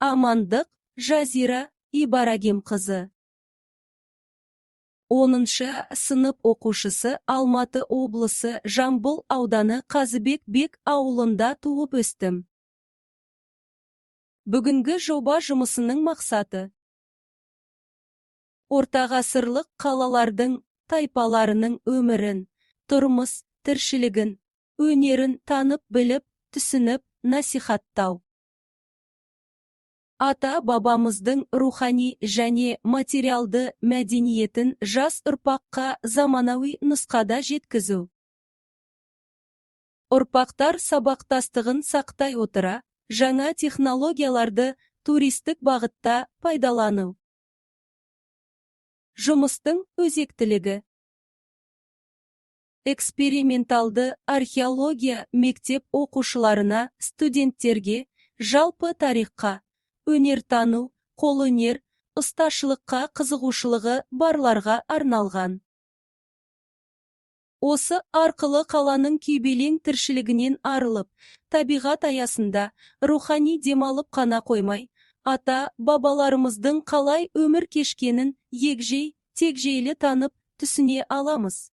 Амандық, Жазира Ибарагим қызы. 10-шы сынып оқушысы, Алматы облысы, Жамбыл ауданы Қазыбек бек ауылында туып өстім. Бүгінгі жоба жұмысының мақсаты: ортағасырлық қалалардың, тайпаларының өмірін, тұрмыс тіршілігін, өнерін танып біліп, түсініп, насихаттау. Ата-бабамыздың рухани және материалды мәдениетін жас ұрпаққа заманауи нұсқада жеткізу. Ұрпақтар сабақтастығын сақтай отыра, жаңа технологияларды туристік бағытта пайдалану. Жұмыстың өзектілігі: эксперименталды археология мектеп оқушыларына, студенттерге, жалпы тарихқа, өнертану, қолөнер, ұсташылыққа қызығушылығы барларға арналған. Осы арқылы қаланың күйбелең тіршілігінен арылып, табиғат аясында рухани демалып қана қоймай, ата-бабаларымыздың қалай өмір кешкенін егжей-тегжейлі танып, түсіне аламыз.